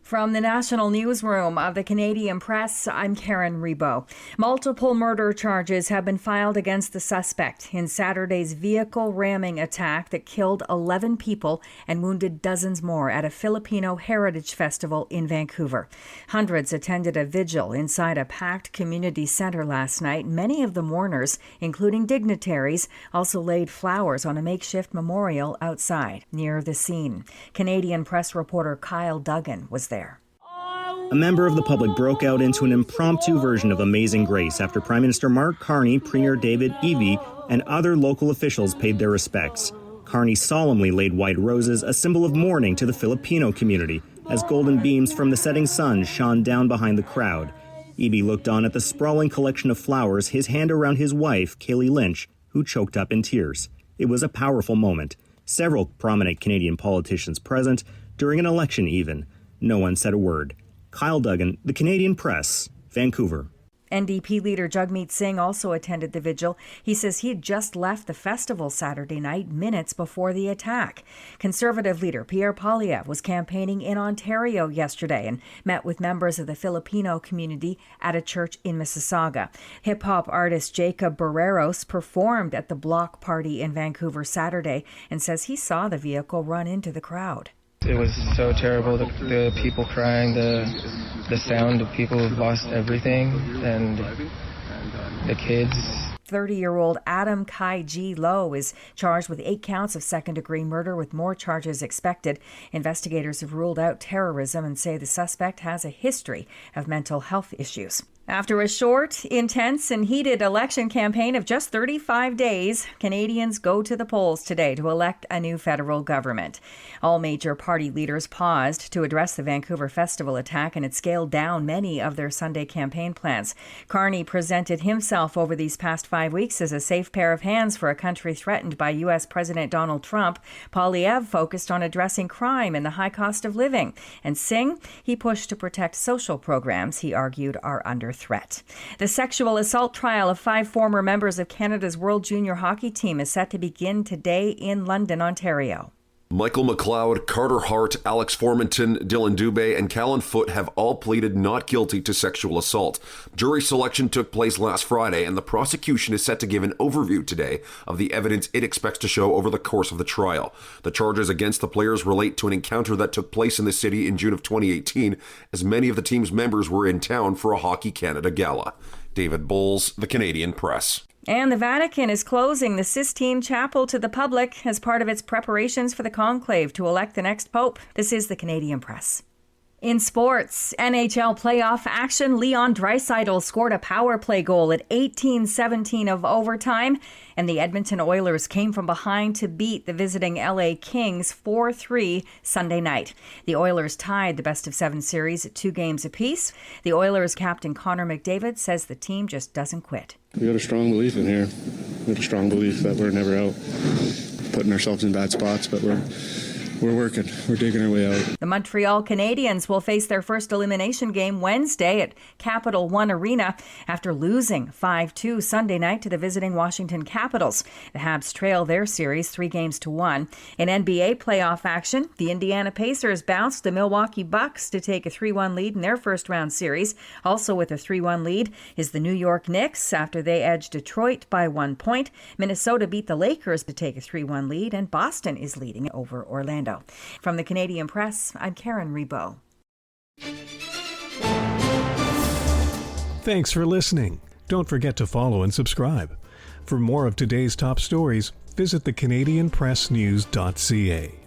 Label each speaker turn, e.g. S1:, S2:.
S1: From the National Newsroom of the Canadian Press, I'm Karen Rebo. Multiple murder charges have been filed against the suspect in Saturday's vehicle ramming attack that killed 11 people and wounded dozens more at a Filipino heritage festival in Vancouver. Hundreds attended a vigil inside a packed community center last night. Many of the mourners, including dignitaries, also laid flowers on a makeshift memorial outside near the scene. Canadian Press reporter Kyle Duggan was there.
S2: A member of the public broke out into an impromptu version of Amazing Grace after Prime Minister Mark Carney, Premier David Eby, and other local officials paid their respects. Carney solemnly laid white roses, a symbol of mourning to the Filipino community, as golden beams from the setting sun shone down behind the crowd. Eby looked on at the sprawling collection of flowers, his hand around his wife, Kaylee Lynch, who choked up in tears. It was a powerful moment. Several prominent Canadian politicians present, during an election even. No one said a word. Kyle Duggan, the Canadian Press, Vancouver.
S1: NDP leader Jagmeet Singh also attended the vigil. He says he had just left the festival Saturday night, minutes before the attack. Conservative leader Pierre Poilievre was campaigning in Ontario yesterday and met with members of the Filipino community at a church in Mississauga. Hip-hop artist Jacob Barreros performed at the Block Party in Vancouver Saturday and says he saw the vehicle run into the crowd.
S3: It was so terrible, the people crying, the sound of people who've lost everything, and the kids.
S1: 30-year-old Adam Kai G. Low is charged with 8 counts of second-degree murder with more charges expected. Investigators have ruled out terrorism and say the suspect has a history of mental health issues. After a short, intense, and heated election campaign of just 35 days, Canadians go to the polls today to elect a new federal government. All major party leaders paused to address the Vancouver Festival attack and had scaled down many of their Sunday campaign plans. Carney presented himself over these past 5 weeks as a safe pair of hands for a country threatened by U.S. President Donald Trump. Poilievre focused on addressing crime and the high cost of living. And Singh, he pushed to protect social programs he argued are under threat. The sexual assault trial of 5 former members of Canada's World Junior Hockey team is set to begin today in London, Ontario.
S4: Michael McLeod, Carter Hart, Alex Formanton, Dylan Dubé, and Callan Foote have all pleaded not guilty to sexual assault. Jury selection took place last Friday, and the prosecution is set to give an overview today of the evidence it expects to show over the course of the trial. The charges against the players relate to an encounter that took place in the city in June of 2018, as many of the team's members were in town for a Hockey Canada gala. David Bowles, The Canadian Press.
S1: And the Vatican is closing the Sistine Chapel to the public as part of its preparations for the conclave to elect the next pope. This is the Canadian Press. In sports, NHL playoff action, Leon Draisaitl scored a power play goal at 18:17 of overtime, and the Edmonton Oilers came from behind to beat the visiting LA Kings 4-3 Sunday night. The Oilers tied the best-of-7 series at 2 games apiece. The Oilers captain Connor McDavid says the team just doesn't quit.
S5: We got a strong belief in here. We got a strong belief that we're never out, putting ourselves in bad spots, but we're working. We're digging our way out.
S1: The Montreal Canadiens will face their first elimination game Wednesday at Capital One Arena after losing 5-2 Sunday night to the visiting Washington Capitals. The Habs trail their series 3-1. In NBA playoff action, the Indiana Pacers bounced the Milwaukee Bucks to take a 3-1 lead in their first-round series. Also with a 3-1 lead is the New York Knicks after they edged Detroit by 1 point. Minnesota beat the Lakers to take a 3-1 lead, and Boston is leading over Orlando. From the Canadian Press, I'm Karen Rebo.
S6: Thanks for listening. Don't forget to follow and subscribe. For more of today's top stories, visit thecanadianpressnews.ca.